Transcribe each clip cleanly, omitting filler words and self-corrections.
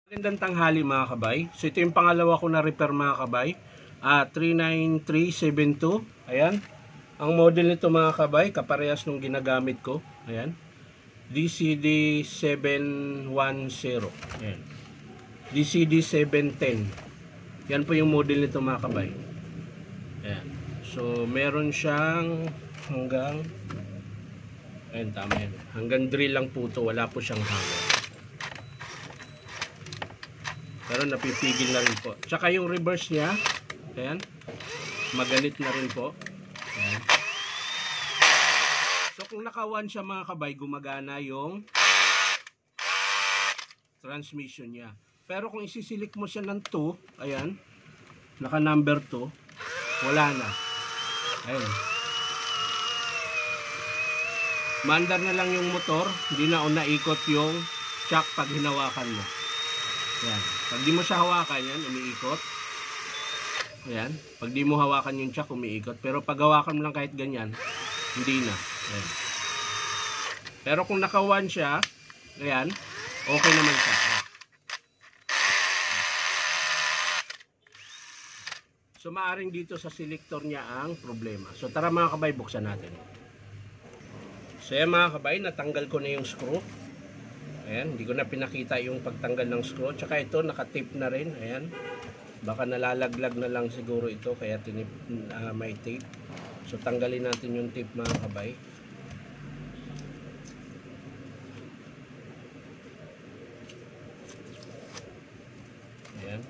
Magandang tanghali mga kabay. So ito yung pangalawa ko na repair mga kabay. 39372. Ayan. Ang model nito mga kabay, kaparehas nung ginagamit ko. Ayan. DCD 710. Ayan. DCD 710. Yan po yung model nito mga kabay. Ayan. So meron siyang hanggang, ayan, tama yan. Hanggang drill lang po ito. Wala po siyang hanger. Pero napipigil na rin po. Tsaka yung reverse niya, ayan, maganit na rin po. Ayan. So kung naka-1 siya mga kabay, gumagana yung transmission niya. Pero kung isisilik mo siya ng 2, ayan, naka number 2, wala na. Ayan. Mandar na lang yung motor, hindi na naikot yung shock pag hinawakan mo. Ayan. Pag di mo siya hawakan, yan, umiikot. Ayan. Pag di mo hawakan yung chuck, umiikot. Pero pag hawakan mo lang kahit ganyan, hindi na. Ayan. Pero kung naka-1 siya, ayan, okay naman siya. Ayan. So, maaring dito sa selector niya ang problema. So, tara mga kabay, buksan natin. So, ayan mga kabay, natanggal ko na yung screw. Ayan, hindi ko na pinakita yung pagtanggal ng screw. Tsaka ito, naka-tape na rin. Ayan. Baka nalalaglag na lang siguro ito, kaya may tape. So, tanggalin natin yung tape mga kabay. Ayan.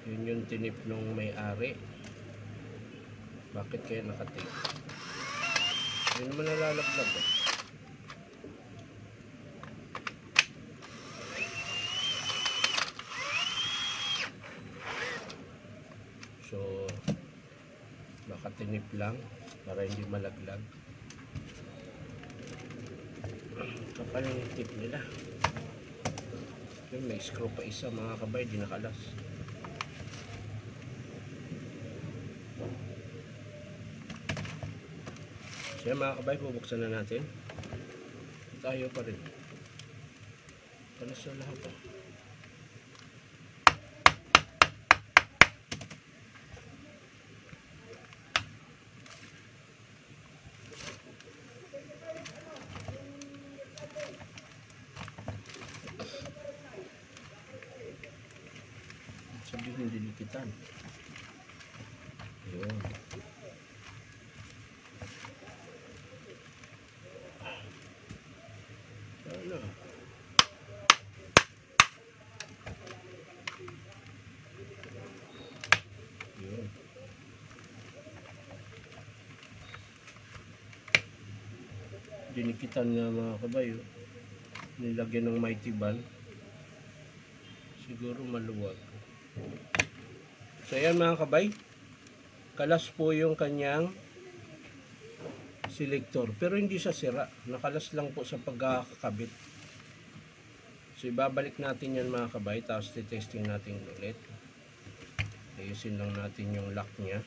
Yun yung tinip nung may-ari. Bakit kaya naka-tape? Hindi naman nalalaglag eh. So, baka tinip lang para hindi malaglag. Kapal yung tip nila. Yun, may screw pa isa mga kabay, di nakalas. So yan mga kabay, bubuksan na natin. Tayo pa rin. Kalas na lahat ah. Sabihin dinikitan. Ayun. Ano? Ayun. Dinikitan nga mga kabayo. Nilagyan ng mighty ball. Siguro maluwag. So ayan mga kabay, kalas po yung kanyang selector, pero hindi siya sira, nakalas lang po sa pagkakabit. So ibabalik natin yan mga kabay, tapos titesting natin ulit. Ayusin lang natin yung lock nya.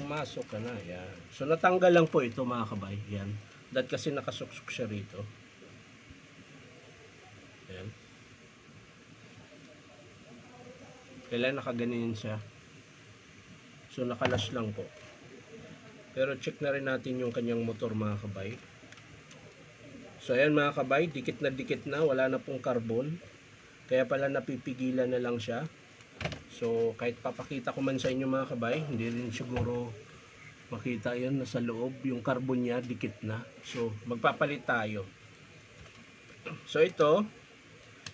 Masok ka na, yan. So natanggal lang po ito mga kabay, yan. Dahil kasi nakasuksok siya rito. Yan. Kailangan nakaganin siya. So nakalas lang po. Pero check na rin natin yung kanyang motor mga kabay. So ayan mga kabay, dikit na, wala na pong carbon. Kaya pala napipigilan na lang siya. So kahit papakita ko man sa inyo mga kabay, hindi rin siguro makita yan, nasa loob yung carbon niya, dikit na. So magpapalit tayo. So ito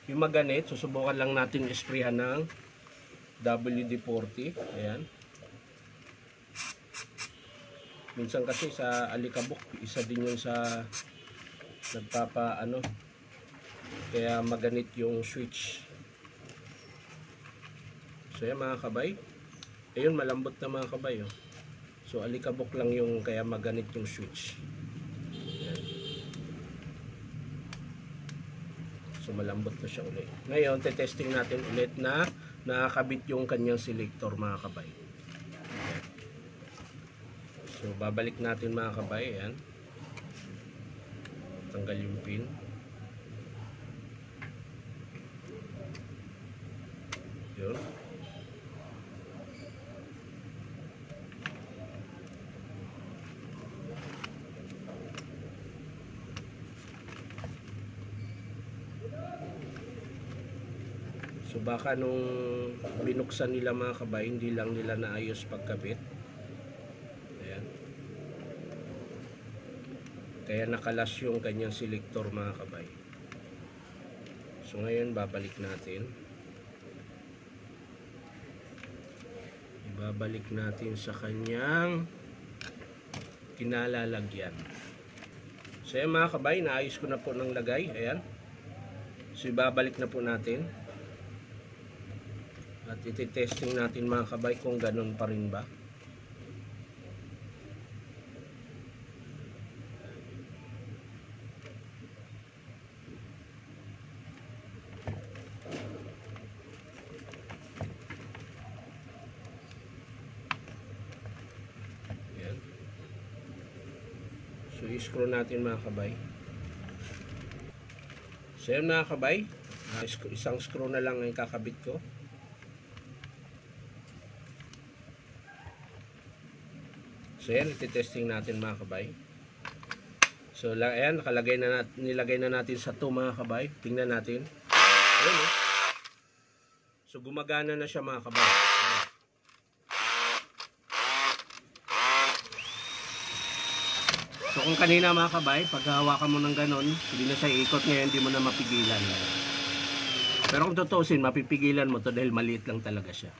yung maganit, susubukan lang natin isprayan ng WD-40. Ayan. Minsan kasi sa alikabok, isa din yun sa nagpapa kaya maganit yung switch. So yan mga kabay, ayun, malambot na mga kabay oh. So alikabok lang yung kaya maganit yung switch. Yan. So malambot na siya ulit. Ngayon tetesting natin ulit na nakakabit yung kanyang selector mga kabay. So babalik natin mga kabay. Ayan. Tanggal yung pin. Yun. So baka nung binuksan nila mga kabay, hindi lang nila naayos pagkabit. Ayan. Kaya nakalas yung kanyang selector mga kabay. So ngayon babalik natin. Ibabalik natin sa kanyang kinalalagyan. So ayan mga kabay, naayos ko na po ng lagay. Ayan. So ibabalik na po natin. At iti-testing natin mga kabay kung ganun pa rin ba. Ayan. So i-screw natin mga kabay. So yan mga kabay, isang screw na lang ang kakabit ko. So yan, iti-testing natin mga kabay. So ayan, nilagay na natin sa 2 mga kabay. Tingnan natin. Ayan, eh. So gumagana na siya mga kabay. Ayan. So kung kanina mga kabay, pag hawakan mo ng ganon, hindi na siya ikot, ngayon hindi mo na mapigilan. Pero kung tutuusin, mapipigilan mo to dahil maliit lang talaga siya.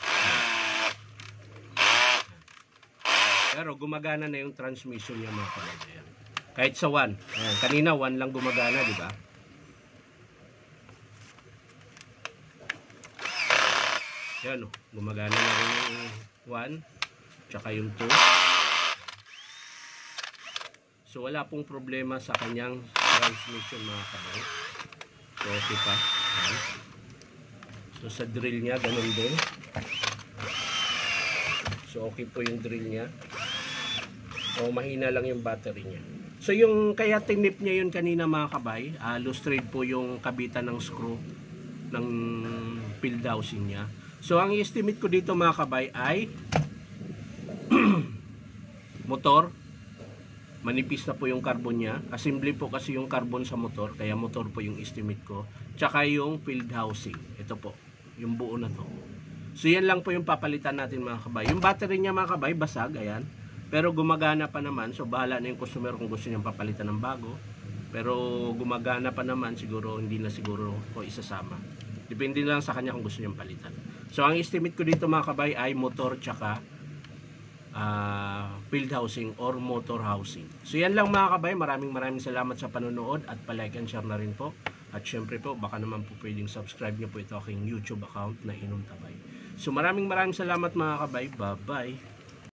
Pero gumagana na yung transmission niya mga kabay. Ayan. Kahit sa 1. Ayan. Kanina 1 lang gumagana, di ba? Ayan, oh. Gumagana na rin yung 1 tsaka yung 2. So wala pong problema sa kanyang transmission mga kabay. So okay pa. Ayan. So sa drill niya ganun din. So okay po yung drill niya. O mahina lang yung battery niya. So yung kaya tinip niya yun kanina mga kabay, loose thread po yung kabitan ng screw ng field housing niya. So ang estimate ko dito mga kabay ay motor, manipis na po yung carbon niya. Assembly po kasi yung carbon sa motor, kaya motor po yung estimate ko. Tsaka yung field housing. Ito po, yung buo na to. So yan lang po yung papalitan natin mga kabay. Yung battery niya mga kabay, basag, ayan. Pero gumagana pa naman, so bahala na yung customer kung gusto niyang papalitan ng bago. Pero gumagana pa naman, siguro hindi na siguro ko isasama. Depende lang sa kanya kung gusto niyang palitan. So ang estimate ko dito mga kabay ay motor tsaka field housing or motor housing. So yan lang mga kabay, maraming salamat sa panonood at palike and share na rin po. At syempre po, baka naman po pwedeng subscribe niyo po ito aking YouTube account na Hinom Tabay. So maraming salamat mga kabay. Bye bye.